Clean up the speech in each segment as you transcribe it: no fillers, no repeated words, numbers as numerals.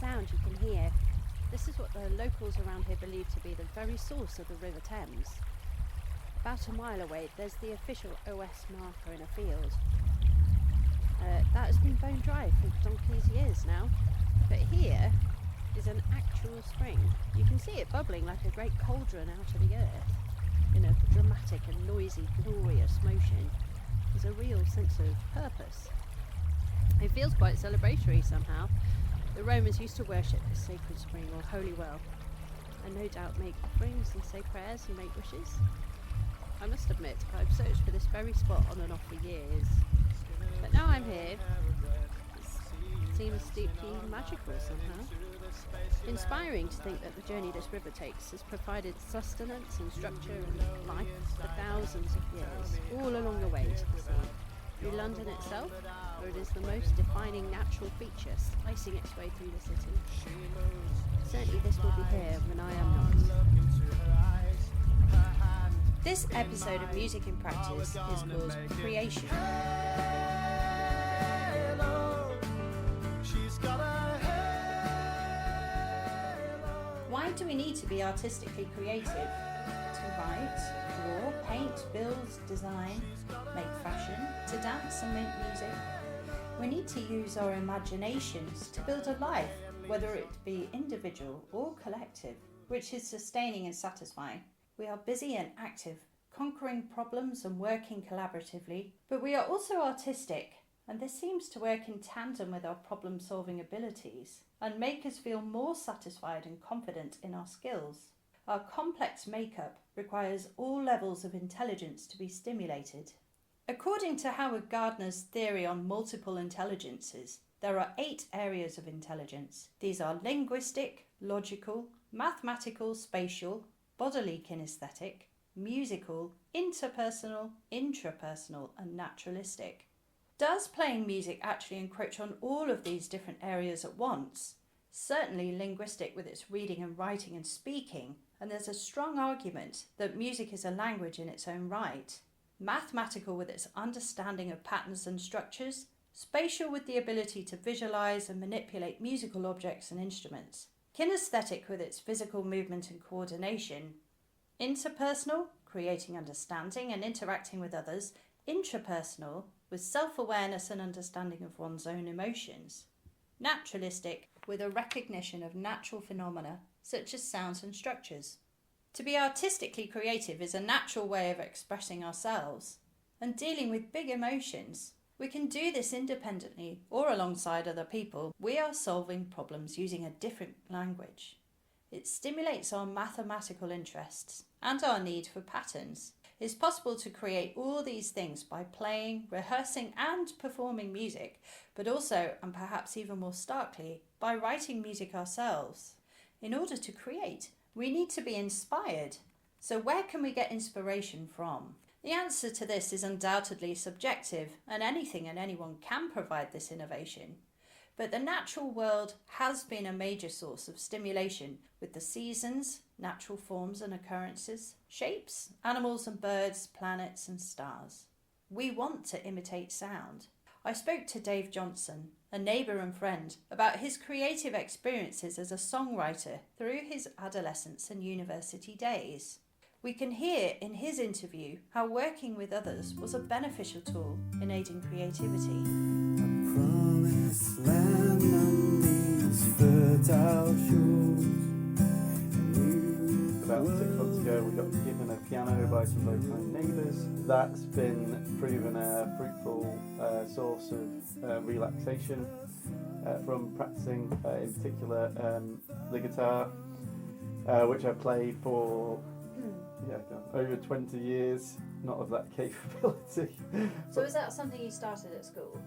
sound you can hear. This is what the locals around here believe to be the very source of the River Thames. About a mile away, there's the official OS marker in a field. That has been bone dry for donkey's years now. But here is an actual spring. You can see it bubbling like a great cauldron out of the earth. In a dramatic and noisy, glorious motion. There's a real sense of purpose. It feels quite celebratory somehow. The Romans used to worship this sacred spring or holy well, and no doubt make offerings and say prayers and make wishes. I must admit, I've searched for this very spot on and off for years, but now I'm here. It seems deeply magical somehow. Inspiring to think that the journey this river takes has provided sustenance and structure and life for thousands of years, all along the way to the sea. Through London itself, where it is the most defining natural feature slicing its way through the city. Certainly this will be here when I am not. This episode of Music in Practice is called Creation. Why do we need to be artistically creative? To write, draw, paint, build, design, make fashion, to dance and make music. We need to use our imaginations to build a life, whether it be individual or collective, which is sustaining and satisfying. We are busy and active, conquering problems and working collaboratively, but we are also artistic, and this seems to work in tandem with our problem-solving abilities and make us feel more satisfied and confident in our skills. Our complex makeup requires all levels of intelligence to be stimulated. According to Howard Gardner's theory on multiple intelligences, there are 8 areas of intelligence. These are linguistic, logical, mathematical, spatial, bodily kinesthetic, musical, interpersonal, intrapersonal, and naturalistic. Does playing music actually encroach on all of these different areas at once? Certainly linguistic with its reading and writing and speaking, and there's a strong argument that music is a language in its own right. Mathematical with its understanding of patterns and structures, spatial with the ability to visualize and manipulate musical objects and instruments, kinesthetic with its physical movement and coordination, interpersonal, creating understanding and interacting with others, intrapersonal, with self-awareness and understanding of one's own emotions, naturalistic, with a recognition of natural phenomena such as sounds and structures. To be artistically creative is a natural way of expressing ourselves and dealing with big emotions. We can do this independently or alongside other people. We are solving problems using a different language. It stimulates our mathematical interests and our need for patterns. It's possible to create all these things by playing, rehearsing and performing music, but also, and perhaps even more starkly, by writing music ourselves. In order to create, we need to be inspired. So where can we get inspiration from? The answer to this is undoubtedly subjective, and anything and anyone can provide this innovation. But the natural world has been a major source of stimulation with the seasons, natural forms and occurrences, shapes, animals and birds, planets and stars. We want to imitate sound. I spoke to Dave Johnson, a neighbour and friend, about his creative experiences as a songwriter through his adolescence and university days. We can hear in his interview how working with others was a beneficial tool in aiding creativity. Promised land on these fertile shores. About 6 months ago we got given a piano by some very kind neighbours. That's been proven a fruitful source of relaxation from practising, in particular the guitar, which I've played for over 20 years, not of that capability. So is that something you started at school?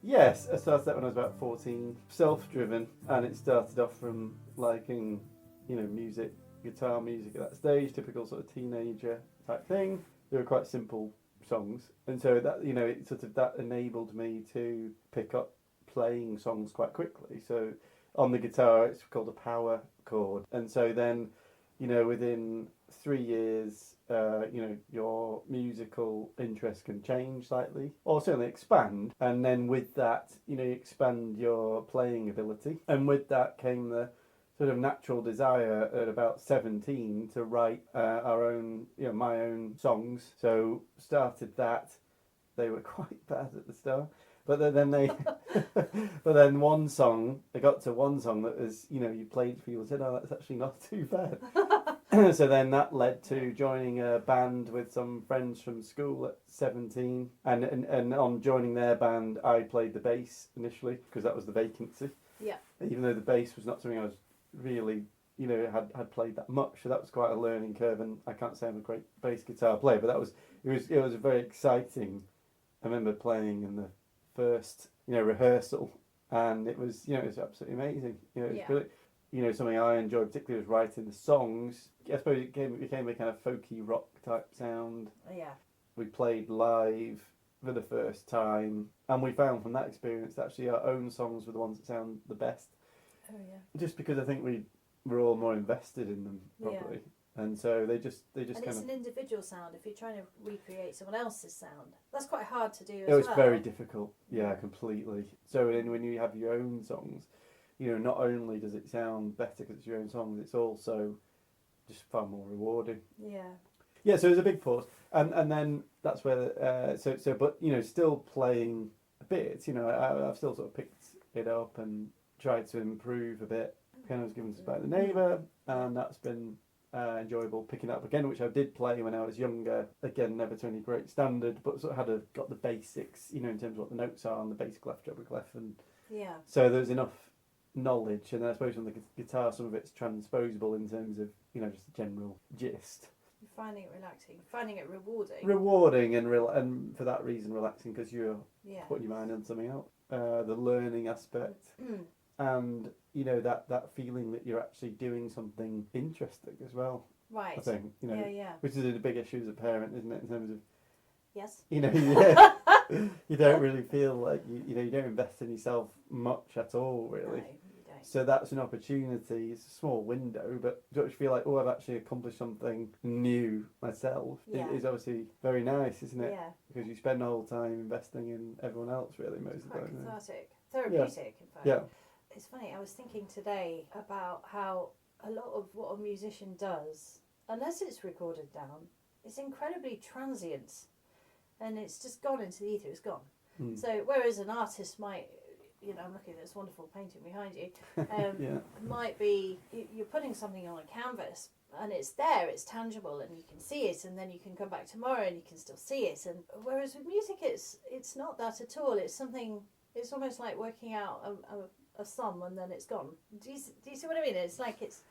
Yes, I started that when I was about 14, self-driven, and it started off from liking, music, guitar music at that stage, typical sort of teenager type thing. They were quite simple songs, and so that, it sort of, that enabled me to pick up playing songs quite quickly. So on the guitar, it's called a power chord, and so then, within 3 years, your musical interest can change slightly, or certainly expand. And then with that, you expand your playing ability. And with that came the sort of natural desire at about 17 to write our own, my own songs. So started that. They were quite bad at the start. But then but then one song, I got to one song that was, you played for people and said, oh, that's actually not too bad. So then that led to joining a band with some friends from school at 17. And on joining their band, I played the bass initially because that was the vacancy. Yeah. Even though the bass was not something I was really, had played that much. So that was quite a learning curve. And I can't say I'm a great bass guitar player, but it was very exciting. I remember playing in the first, rehearsal, and it was, it was absolutely amazing. It was brilliant. Something I enjoyed particularly was writing the songs. I suppose it became a kind of folky rock type sound. Yeah. We played live for the first time, and we found from that experience that actually our own songs were the ones that sound the best. Oh yeah. Just because I think we were all more invested in them, probably. And so they just and kind it's of... an individual sound. If you're trying to recreate someone else's sound, that's quite hard to do as It was well. very difficult, completely. So then when you have your own songs, not only does it sound better because it's your own songs, it's also just far more rewarding. Yeah. Yeah, so it was a big pause. And then that's where, but, still playing a bit, I've still sort of picked it up and tried to improve a bit. Kind of was given to By the Neighbour, and that's been... enjoyable picking up again, which I did play when I was younger. Again, never to any great standard, but sort of got the basics, in terms of what the notes are on the bass clef, treble clef, and so there's enough knowledge. And then I suppose on the guitar, some of it's transposable in terms of just the general gist. You're finding it relaxing, finding it rewarding. Rewarding and for that reason relaxing because you're Yeah. putting your mind on something else. The learning aspect. And that feeling that you're actually doing something interesting as well. Right. I think Yeah. which is a big issue as a parent, isn't it? In terms of Yes. you don't really feel like you don't invest in yourself much at all, really. No, you don't. So that's an opportunity. It's a small window, but don't you feel like, oh, I've actually accomplished something new myself? Yeah. Is obviously very nice, isn't it? Yeah. Because you spend the whole time investing in everyone else, really, most of the Quite time. cathartic, therapeutic, in fact. Yeah. It's funny, I was thinking today about how a lot of what a musician does, unless it's recorded down, is incredibly transient. And it's just gone into the ether, it's gone. So whereas an artist might, I'm looking at this wonderful painting behind you, might be, you're putting something on a canvas, and it's there, it's tangible, and you can see it, and then you can come back tomorrow and you can still see it. And whereas with music, it's not that at all. It's something, it's almost like working out a sum and then it's gone. Do you see what I mean? It's like it's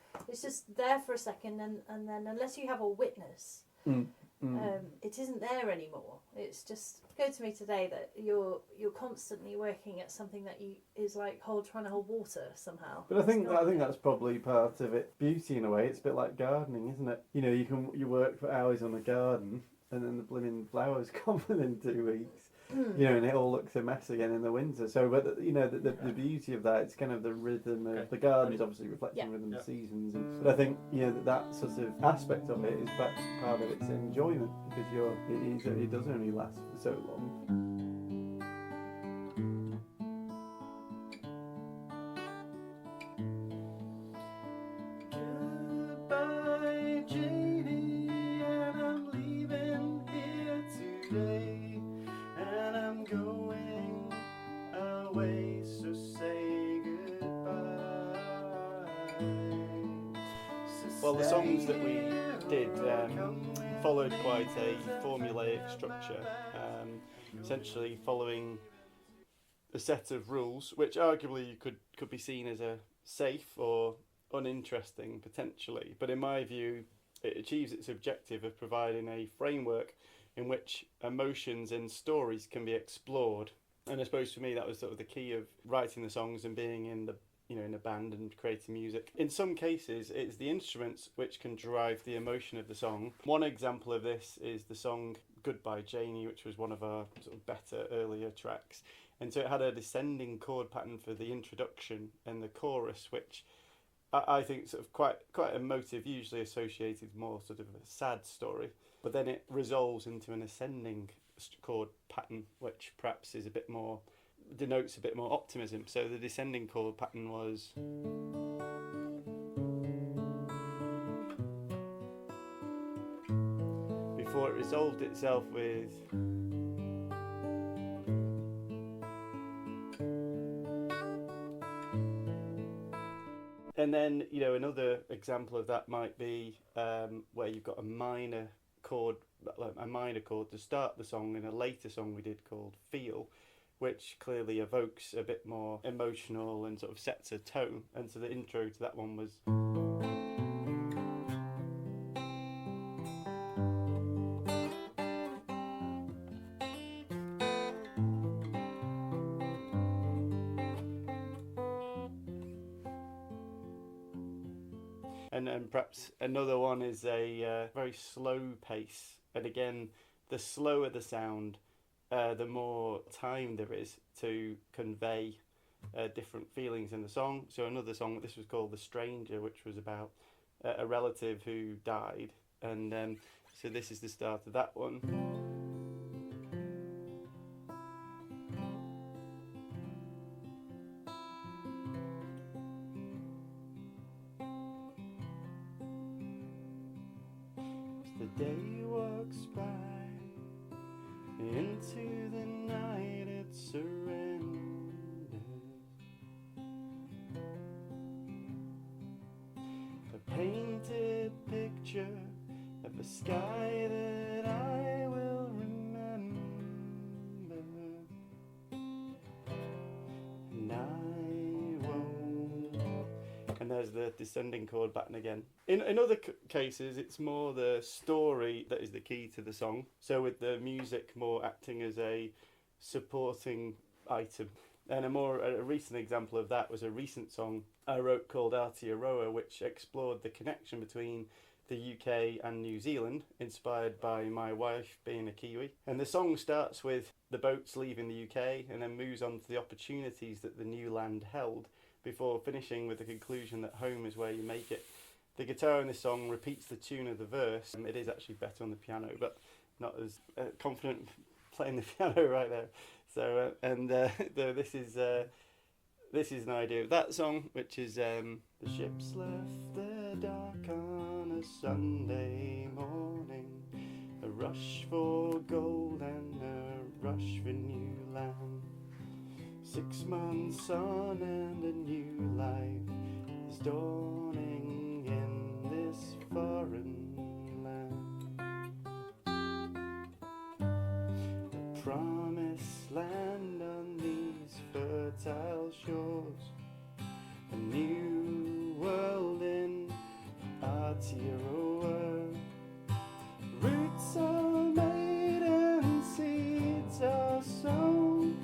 just there for a second, and then unless you have a witness, it isn't there anymore. It's just occurred to me today that you're constantly working at something that is like trying to hold water somehow. But I think that's probably part of it. Beauty in a way. It's a bit like gardening, isn't it? You work for hours on a garden, and then the blooming flowers come within 2 weeks. And it all looks a mess again in the winter. So, but the beauty of that, it's kind of the rhythm of the garden is obviously reflecting rhythm of seasons. But I think that sort of aspect of it is part of its enjoyment because it does only last for so long. Goodbye, Janie, and I'm leaving here today. And I'm going away, so say goodbye. Well, the songs that we did followed quite a formulaic structure, essentially following a set of rules, which arguably could be seen as a safe or uninteresting potentially, but in my view, it achieves its objective of providing a framework in which emotions and stories can be explored. And I suppose for me that was sort of the key of writing the songs and being in a band and creating music. In some cases, it's the instruments which can drive the emotion of the song. One example of this is the song Goodbye Janie, which was one of our sort of better earlier tracks. And so it had a descending chord pattern for the introduction and the chorus, which I think sort of quite emotive, usually associated more sort of a sad story, but then it resolves into an ascending chord pattern, which perhaps is a bit more, denotes a bit more optimism. So the descending chord pattern was before it resolved itself with and then, you know, another example of that might be where you've got a minor chord to start the song in a later song we did called Feel, which clearly evokes a bit more emotional and sort of sets a tone. And so the intro to that one was. And perhaps another one is a very slow pace. And again, the slower the sound, the more time there is to convey different feelings in the song. So another song, this was called The Stranger, which was about a relative who died. And so this is the start of that one. The day walks by, into the night it surrenders. A painted picture of a sky that I will remember, and I won't. And there's the descending chord pattern again. In other cases, it's more the story that is the key to the song. So with the music more acting as a supporting item. And a recent example of that was a recent song I wrote called Aotearoa, which explored the connection between the UK and New Zealand, inspired by my wife being a Kiwi. And the song starts with the boats leaving the UK and then moves on to the opportunities that the new land held, before finishing with the conclusion that home is where you make it. The guitar in this song repeats the tune of the verse. It is actually better on the piano, but not as confident playing the piano right there. So this is an idea of that song, which is the ships left the dock on a Sunday morning, a rush for gold and a rush for new land. 6 months on and a new life is dawning in this foreign land. A promised land on these fertile shores, a new world in Aotearoa. Roots are made and seeds are sown,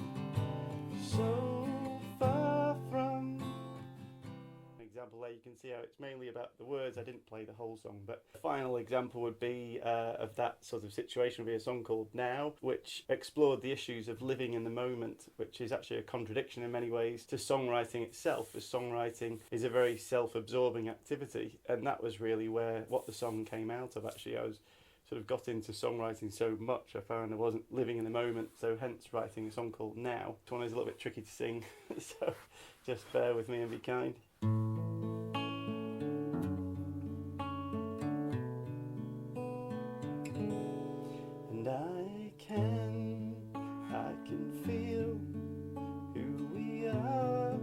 so far from. An example there, you can see how it's mainly about the words. I didn't play the whole song, but the final example would be of that sort of situation would be a song called Now, which explored the issues of living in the moment, which is actually a contradiction in many ways to songwriting itself, as songwriting is a very self-absorbing activity, and that was really what the song came out of. Actually, I was sort of got into songwriting so much I found I wasn't living in the moment, so hence writing a song called Now. This one is a little bit tricky to sing, so just bear with me and be kind. And I can feel who we are.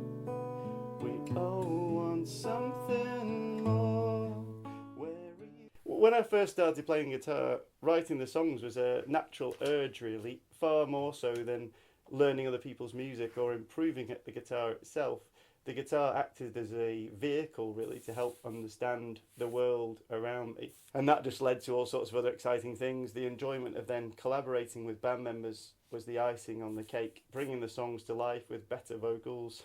We all want something more. When I first started playing guitar, writing the songs was a natural urge, really, far more so than learning other people's music or improving at the guitar itself. The guitar acted as a vehicle, really, to help understand the world around me. And that just led to all sorts of other exciting things. The enjoyment of then collaborating with band members was the icing on the cake. Bringing the songs to life with better vocals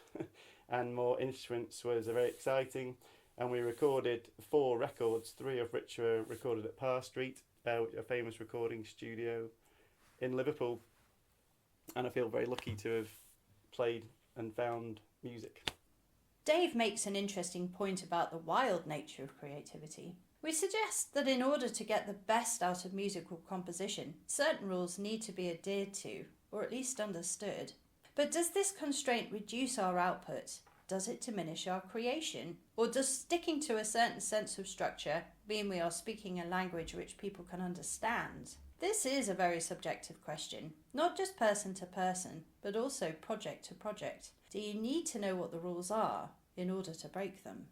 and more instruments was very exciting. And we recorded 4 records, 3 of which were recorded at Parr Street, a famous recording studio in Liverpool. And I feel very lucky to have played and found music. Dave makes an interesting point about the wild nature of creativity. We suggest that in order to get the best out of musical composition, certain rules need to be adhered to, or at least understood. But does this constraint reduce our output? Does it diminish our creation? Or does sticking to a certain sense of structure mean we are speaking a language which people can understand? This is a very subjective question, not just person to person, but also project to project. Do you need to know what the rules are in order to break them?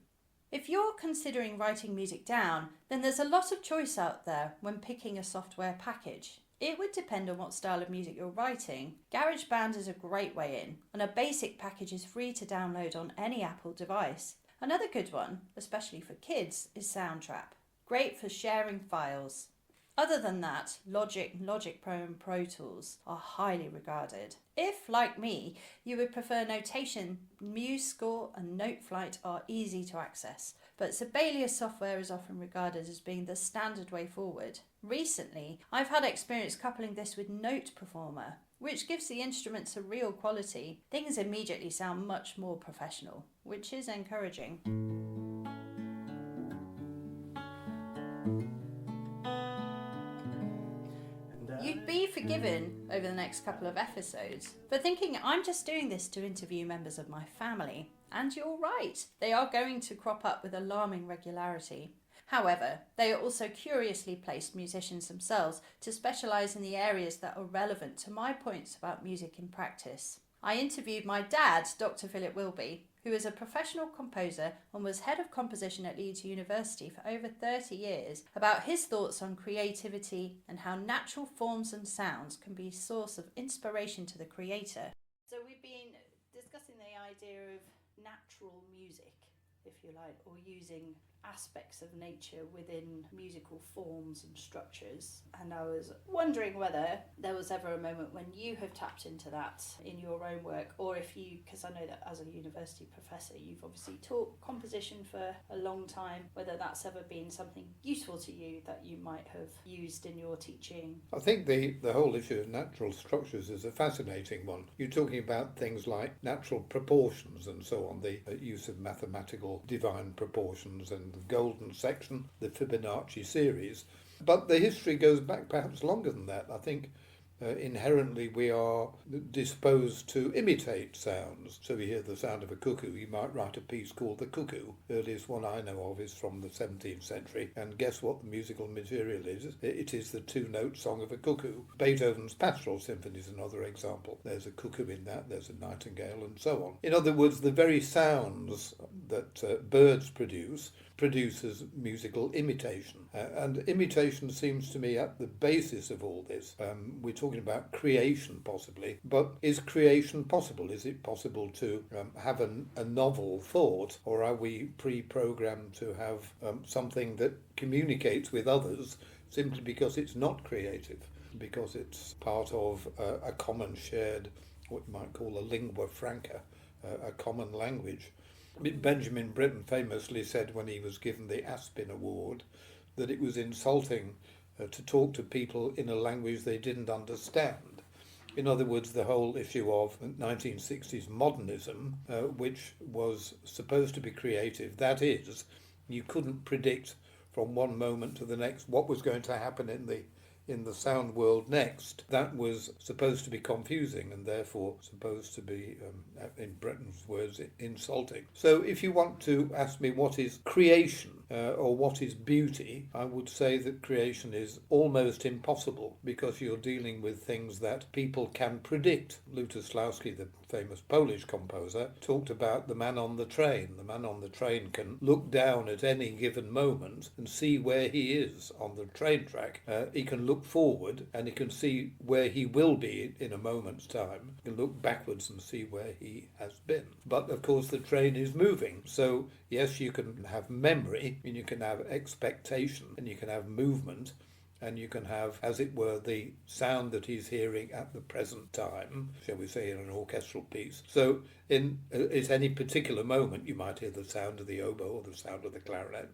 If you're considering writing music down, then there's a lot of choice out there when picking a software package. It would depend on what style of music you're writing. GarageBand is a great way in, and a basic package is free to download on any Apple device. Another good one, especially for kids, is Soundtrap. Great for sharing files. Other than that, Logic Pro and Pro Tools are highly regarded. If, like me, you would prefer notation, MuseScore and Noteflight are easy to access, but Sibelius software is often regarded as being the standard way forward. Recently, I've had experience coupling this with Note Performer, which gives the instruments a real quality. Things immediately sound much more professional, which is encouraging. You'd be forgiven over the next couple of episodes for thinking I'm just doing this to interview members of my family. And you're right, they are going to crop up with alarming regularity. However, they are also curiously placed musicians themselves to specialise in the areas that are relevant to my points about music in practice. I interviewed my dad, Dr. Philip Wilby, who is a professional composer and was head of composition at Leeds University for over 30 years, about his thoughts on creativity and how natural forms and sounds can be a source of inspiration to the creator. So we've been discussing the idea of natural music, if you like, or using aspects of nature within musical forms and structures. And I was wondering whether there was ever a moment when you have tapped into that in your own work, or if you, because I know that as a university professor you've obviously taught composition for a long time, whether that's ever been something useful to you that you might have used in your teaching. I think the whole issue of natural structures is a fascinating one. You're talking about things like natural proportions and so on, the use of mathematical divine proportions and the golden section, the Fibonacci series. But the history goes back perhaps longer than that. I think inherently we are disposed to imitate sounds. So we hear the sound of a cuckoo, you might write a piece called The Cuckoo. The earliest one I know of is from the 17th century, and guess what the musical material is? It is the two-note song of a cuckoo. Beethoven's Pastoral Symphony is another example. There's a cuckoo in that, there's a nightingale, and so on. In other words, the very sounds that birds produces musical imitation. And imitation seems to me at the basis of all this. We're talking about creation possibly, but is creation possible? Is it possible to have a novel thought, or are we pre-programmed to have something that communicates with others simply because it's not creative, because it's part of a common shared, what you might call a lingua franca, a common language? Benjamin Britten famously said when he was given the Aspin Award that it was insulting to talk to people in a language they didn't understand. In other words, the whole issue of 1960s modernism, which was supposed to be creative, that is, you couldn't predict from one moment to the next what was going to happen in the sound world next. That was supposed to be confusing and therefore supposed to be, in Bretton's words, insulting. So if you want to ask me what is creation or what is beauty, I would say that creation is almost impossible because you're dealing with things that people can predict. Lutosławski, the famous Polish composer, talked about the man on the train. The man on the train can look down at any given moment and see where he is on the train track. He can look forward and he can see where he will be in a moment's time. He can look backwards and see where he has been. But of course the train is moving. So yes, you can have memory and you can have expectation and you can have movement, and you can have, as it were, the sound that he's hearing at the present time, shall we say, in an orchestral piece. So at any particular moment you might hear the sound of the oboe or the sound of the clarinet,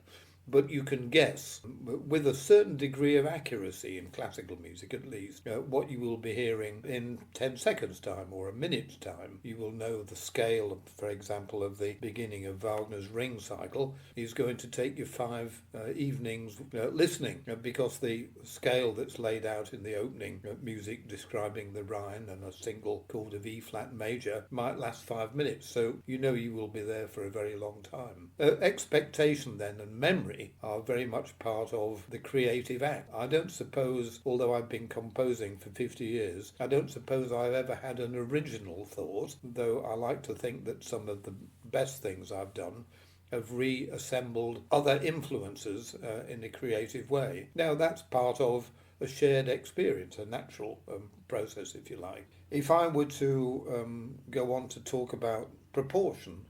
but you can guess with a certain degree of accuracy in classical music at least what you will be hearing in 10 seconds time or a minute's time. You will know the scale, for example, of the beginning of Wagner's Ring Cycle is going to take you 5 evenings listening, because the scale that's laid out in the opening music describing the Rhine and a single chord of E flat major might last 5 minutes, so you know you will be there for a very long time. Expectation then and memory are very much part of the creative act. I don't suppose, although I've been composing for 50 years, I don't suppose I've ever had an original thought, though I like to think that some of the best things I've done have reassembled other influences in a creative way. Now that's part of a shared experience, a natural process, if you like. If I were to go on to talk about proportion,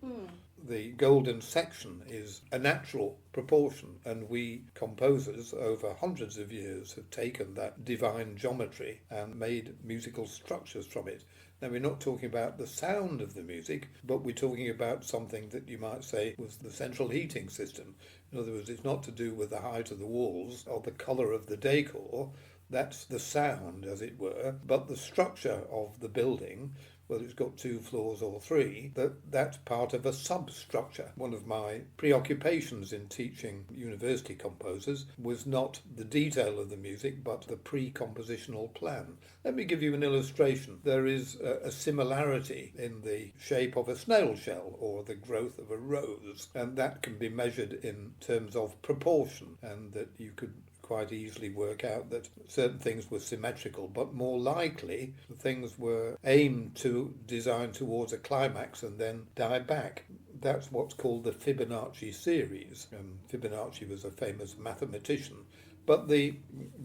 the golden section is a natural proportion, and we composers over hundreds of years have taken that divine geometry and made musical structures from it. Now, we're not talking about the sound of the music, but we're talking about something that you might say was the central heating system. In other words, it's not to do with the height of the walls or the colour of the decor. That's the sound, as it were, but the structure of the building, whether it's got 2 floors or 3, that's part of a substructure. One of my preoccupations in teaching university composers was not the detail of the music, but the pre-compositional plan. Let me give you an illustration. There is a similarity in the shape of a snail shell or the growth of a rose, and that can be measured in terms of proportion, and that you could quite easily work out that certain things were symmetrical, but more likely things were aimed to design towards a climax and then die back. That's what's called the Fibonacci series. Fibonacci was a famous mathematician. But the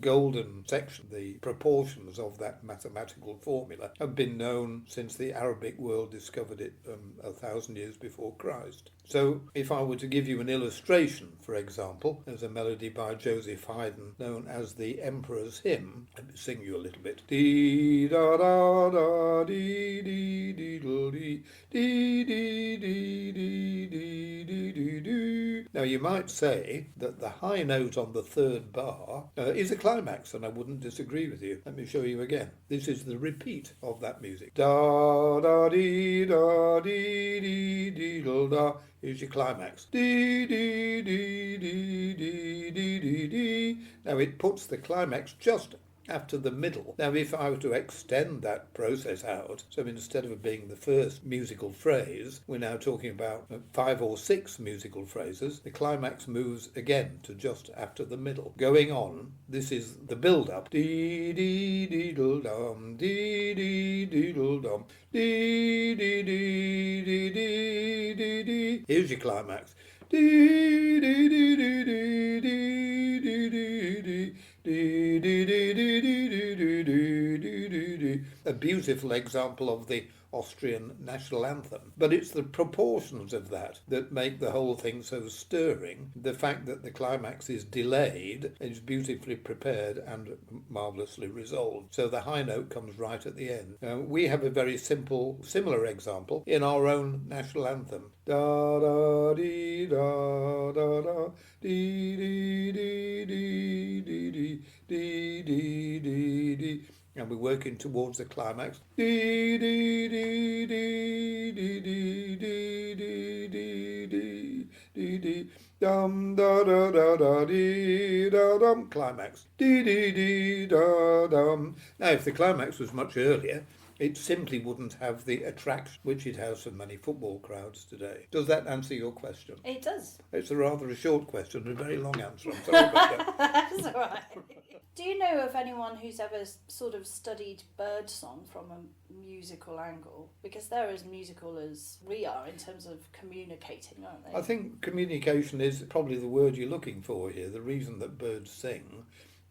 golden section, the proportions of that mathematical formula, have been known since the Arabic world discovered it 1,000 years before Christ. So if I were to give you an illustration, for example, there's a melody by Joseph Haydn known as the Emperor's Hymn. Let me sing you a little bit. Dee da da da dee dee dee dee dee dee dee dee dee dee dee. Now you might say that the high note on the third bar is a climax, and I wouldn't disagree with you. Let me show you again. This is the repeat of that music. Da da dee da dee dee dee da. Here's your climax. Dee dee dee dee dee dee dee dee. Now it puts the climax just after the middle. Now if I were to extend that process out, so instead of it being the first musical phrase, we're now talking about 5 or 6 musical phrases, the climax moves again to just after the middle. Going on, this is the build-up. Dee dee deedle dum, dee dee deedle dum, dee dee dee dee dee dee dee. Here's your climax. Dee dee dee dee dee dee dee dee dee. A beautiful example of the Austrian national anthem. But it's the proportions of that that make the whole thing so stirring. The fact that the climax is delayed is beautifully prepared and marvellously resolved. So the high note comes right at the end. We have a very similar example in our own national anthem. Da da dee da da da dee dee dee dee dee dee dee dee dee dee. And we're working towards the climax. Dee dee dee dee dee dee dee dee dee dee dee dee dum da da da da dee da dum. Climax. Dee dee dee da dum. Now if the climax was much earlier, it simply wouldn't have the attraction which it has for many football crowds today. Does that answer your question? It does. It's a short question and a very long answer. I'm sorry about that. That's all right. Do you know of anyone who's ever sort of studied birdsong from a musical angle? Because they're as musical as we are in terms of communicating, aren't they? I think communication is probably the word you're looking for here. The reason that birds sing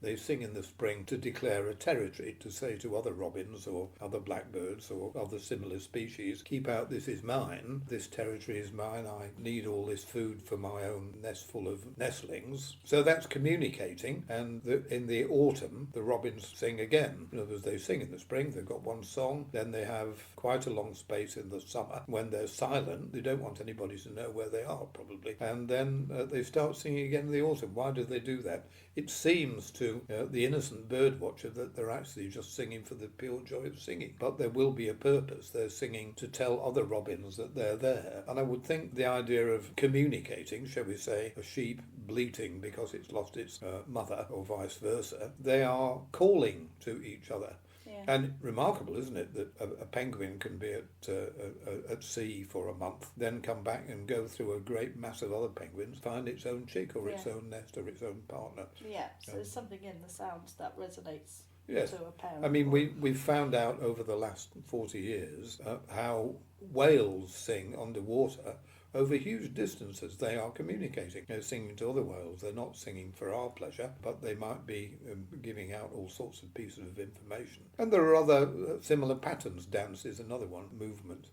They sing in the spring to declare a territory, to say to other robins or other blackbirds or other similar species, keep out, this is mine, this territory is mine, I need all this food for my own nest full of nestlings. So that's communicating, and in the autumn the robins sing again. In other words, they sing in the spring, they've got one song, then they have quite a long space in the summer when they're silent, they don't want anybody to know where they are probably, and then they start singing again in the autumn. Why do they do that? It seems to the innocent bird watcher that they're actually just singing for the pure joy of singing, but there will be a purpose. They're singing to tell other robins that they're there. And I would think the idea of communicating, shall we say, a sheep bleating because it's lost its mother or vice versa, they are calling to each other. Yeah. And remarkable, isn't it, that a penguin can be at sea for a month, then come back and go through a great mass of other penguins, find its own chick or its own nest or its own partner. Yeah, so there's something in the sounds that resonates Yes. to a parent. I mean, we've found out over the last 40 years how whales sing underwater over huge distances. They are communicating. They're singing to other whales. They're not singing for our pleasure, but they might be giving out all sorts of pieces of information. And there are other similar patterns. Dance is another one. Movement.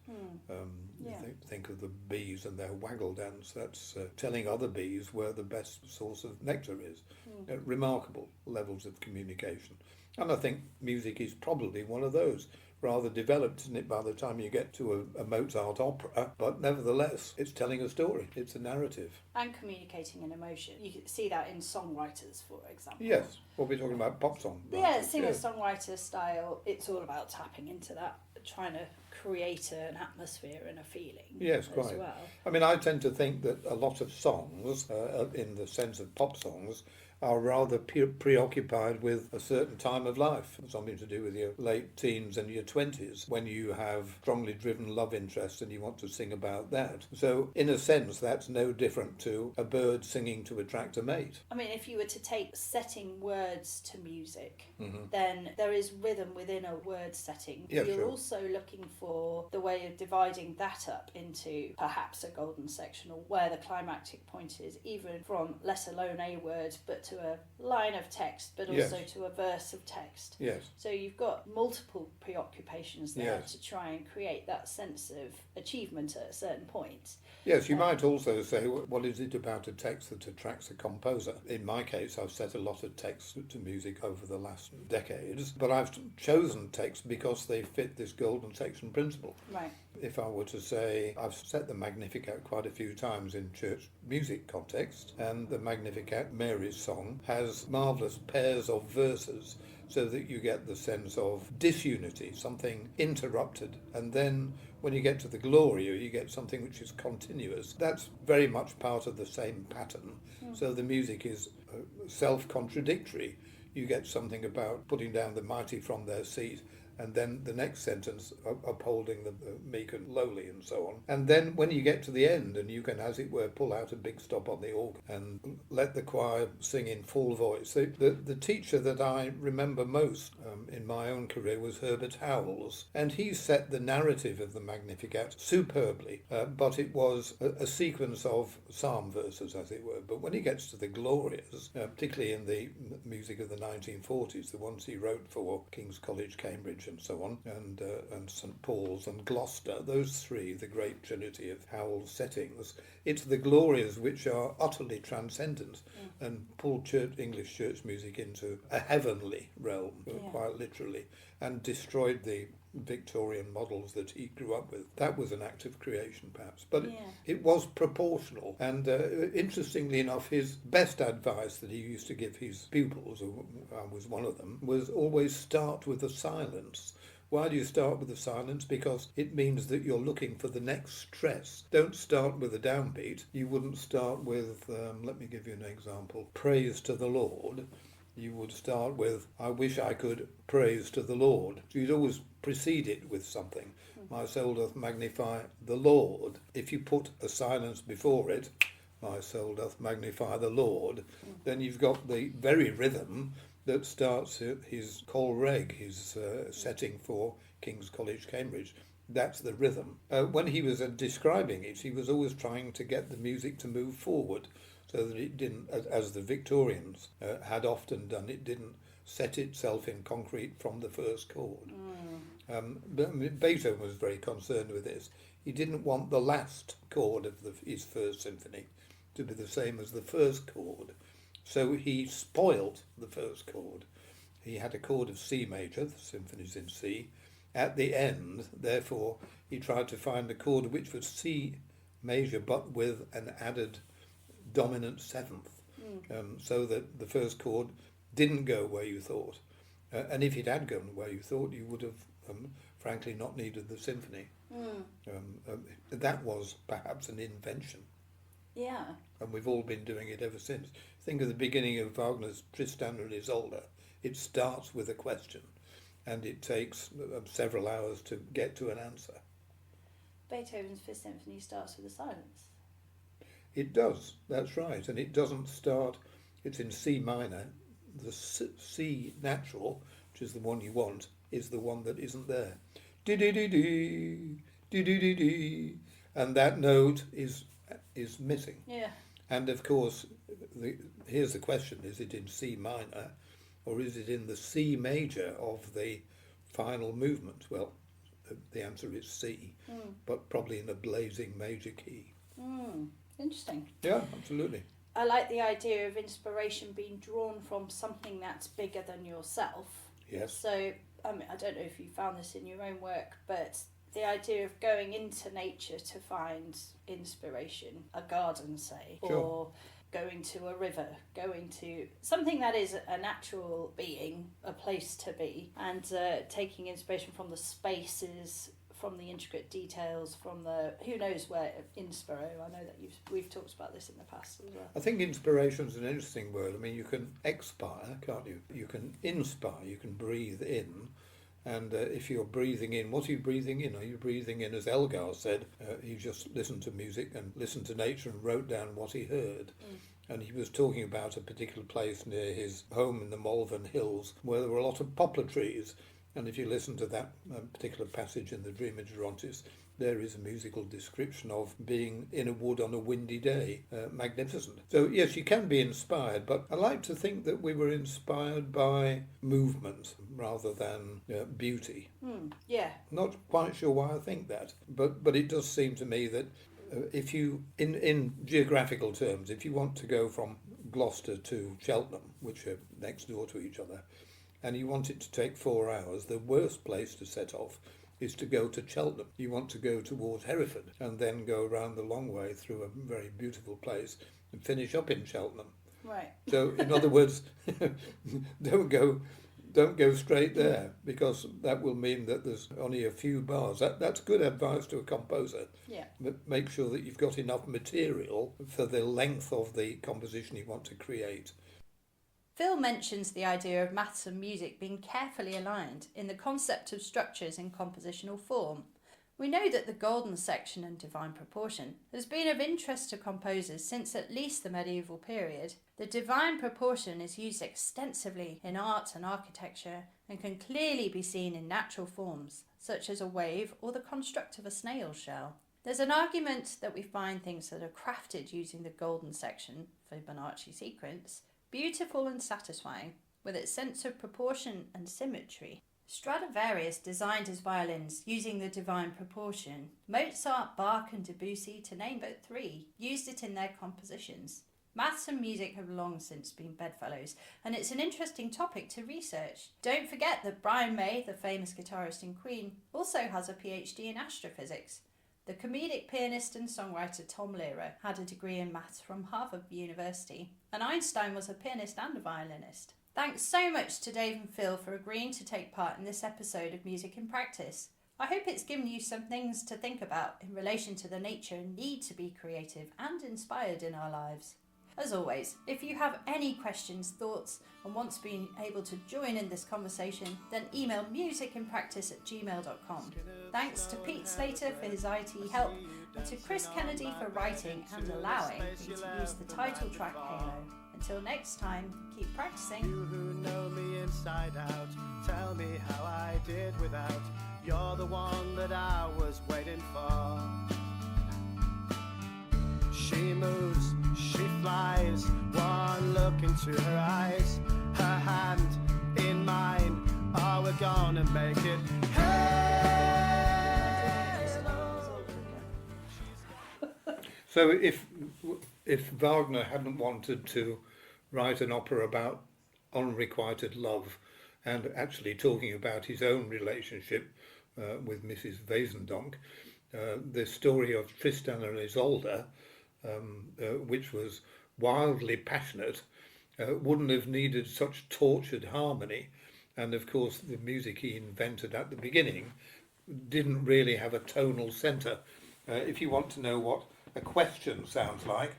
Think of the bees and their waggle dance. That's telling other bees where the best source of nectar is. Remarkable levels of communication. And I think music is probably one of those. Rather developed, isn't it, by the time you get to a Mozart opera, but nevertheless it's telling a story, it's a narrative. And communicating an emotion. You can see that in songwriters, for example. Yes, we'll be talking about pop song. Yeah, singer-songwriter style, it's all about tapping into that, trying to create an atmosphere and a feeling. Yes, quite. As well. I mean, I tend to think that a lot of songs, in the sense of pop songs, are rather preoccupied with a certain time of life, something to do with your late teens and your 20s, when you have strongly driven love interests and you want to sing about that. So, in a sense, that's no different to a bird singing to attract a mate. I mean, if you were to take setting words to music, then there is rhythm within a word setting. Yeah, You're sure. also looking for the way of dividing that up into perhaps a golden sectional, where the climactic point is, even from let alone a word, but to a line of text, but also Yes. to a verse of text. Yes. So you've got multiple preoccupations there Yes. to try and create that sense of achievement at a certain point. Yes, you might also say, what is it about a text that attracts a composer? In my case, I've set a lot of texts to music over the last decades, but I've chosen texts because they fit this golden section principle. Right. If I were to say, I've set the Magnificat quite a few times in church music context, and the Magnificat, Mary's song, has marvellous pairs of verses, so that you get the sense of disunity, something interrupted, and then when you get to the Gloria, you get something which is continuous. That's very much part of the same pattern. So the music is self-contradictory. You get something about putting down the mighty from their seat, and then the next sentence upholding the meek and lowly and so on. And then when you get to the end, and you can, as it were, pull out a big stop on the organ and let the choir sing in full voice. The teacher that I remember most in my own career was Herbert Howells, and he set the narrative of the Magnificat superbly, but it was a sequence of psalm verses, as it were. But when he gets to the Glorias, particularly in the music of the 1940s, the ones he wrote for King's College, Cambridge, and so on, and St Paul's and Gloucester, those three, the great trinity of Howell's settings, it's the Glorias which are utterly transcendent and pull English church music into a heavenly realm, quite literally, and destroyed the Victorian models that he grew up with. That was an act of creation, perhaps, but it was proportional. And interestingly enough, his best advice that he used to give his pupils, or I was one of them, was always start with a silence. Why do you start with a silence? Because it means that you're looking for the next stress. Don't start with a downbeat. You wouldn't start with, let me give you an example, praise to the Lord. You would start with, I wish I could praise to the Lord. So you'd always precede it with something. My soul doth magnify the Lord. If you put a silence before it, my soul doth magnify the Lord, then you've got the very rhythm that starts his col reg, his setting for King's College, Cambridge. That's the rhythm. When he was describing it, he was always trying to get the music to move forward so that it didn't, as the Victorians had often done, it didn't set itself in concrete from the first chord. But Beethoven was very concerned with this. He didn't want the last chord of his first symphony to be the same as the first chord. So he spoilt the first chord. He had a chord of C major, the symphony's in C. At the end, therefore, he tried to find a chord which was C major but with an added dominant seventh, so that the first chord didn't go where you thought. And if it had gone where you thought, you would have, frankly, not needed the symphony. That was perhaps an invention. Yeah. And we've all been doing it ever since. Think of the beginning of Wagner's Tristan and Isolde. It starts with a question, and it takes several hours to get to an answer. Beethoven's Fifth Symphony starts with a silence. It does, that's right. And it doesn't start, it's in C minor. The C natural, which is the one you want, is the one that isn't there. Di-di-di-di, di-di-di-di. And that note is missing. Yeah. And of course, here's the question, is it in C minor or is it in the C major of the final movement? Well, the answer is C, but probably in a blazing major key. Interesting. Yeah, absolutely. I like the idea of inspiration being drawn from something that's bigger than yourself. Yes. So, I don't know if you found this in your own work, but the idea of going into nature to find inspiration, a garden, say, Sure. or going to a river, going to something that is a natural being, a place to be, and taking inspiration from the spaces, from the intricate details, from the who knows where, inspiro. I know that we've talked about this in the past as well. I think inspiration is an interesting word. I mean, you can expire, can't you? You can inspire, you can breathe in. And if you're breathing in, what are you breathing in? Are you breathing in, as Elgar said, he just listened to music and listened to nature and wrote down what he heard. And he was talking about a particular place near his home in the Malvern Hills where there were a lot of poplar trees. And if you listen to that particular passage in the Dream of Gerontis, there is a musical description of being in a wood on a windy day. Magnificent. So yes, you can be inspired, but I like to think that we were inspired by movement rather than beauty. Yeah. Not quite sure why I think that, but it does seem to me that if you, in geographical terms, if you want to go from Gloucester to Cheltenham, which are next door to each other, and you want it to take 4 hours, the worst place to set off is to go to Cheltenham. You want to go towards Hereford and then go around the long way through a very beautiful place and finish up in Cheltenham. Right. So, in other words, don't go straight there, because that will mean that there's only a few bars. That's good advice to a composer. Yeah. But make sure that you've got enough material for the length of the composition you want to create. Phil mentions the idea of maths and music being carefully aligned in the concept of structures in compositional form. We know that the golden section and divine proportion has been of interest to composers since at least the medieval period. The divine proportion is used extensively in art and architecture and can clearly be seen in natural forms, such as a wave or the construct of a snail shell. There's an argument that we find things that are crafted using the golden section, Fibonacci sequence, beautiful and satisfying, with its sense of proportion and symmetry. Stradivarius designed his violins using the divine proportion. Mozart, Bach and Debussy, to name but 3, used it in their compositions. Maths and music have long since been bedfellows, and it's an interesting topic to research. Don't forget that Brian May, the famous guitarist in Queen, also has a PhD in astrophysics. The comedic pianist and songwriter Tom Lehrer had a degree in maths from Harvard University, and Einstein was a pianist and a violinist. Thanks so much to Dave and Phil for agreeing to take part in this episode of Music in Practice. I hope it's given you some things to think about in relation to the nature and need to be creative and inspired in our lives. As always, if you have any questions, thoughts, and want to be able to join in this conversation, then email musicinpractice@gmail.com. Thanks to Pete Slater for his IT help, and to Chris Kennedy for writing and allowing me to use the title track Halo. Until next time, keep practicing. You who know me inside out, tell me how I did without. You're the one that I was waiting for. She moves, she flies, one look into her eyes, her hand in mine, oh, we're gonna make it. So if Wagner hadn't wanted to write an opera about unrequited love and actually talking about his own relationship with Mrs. Wesendonck, the story of Tristan and Isolde, which was wildly passionate, wouldn't have needed such tortured harmony. And of course the music he invented at the beginning didn't really have a tonal centre. If you want to know what a question sounds like,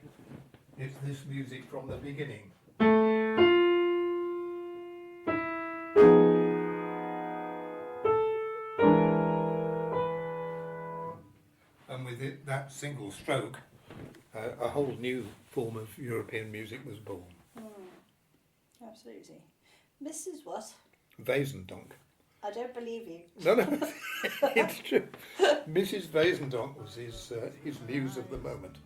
it's this music from the beginning. And with it, that single stroke, a whole new form of European music was born. Absolutely. Mrs. what? Wesendonck. I don't believe you. No, it's true. Mrs. Wesendonck was his muse of the moment.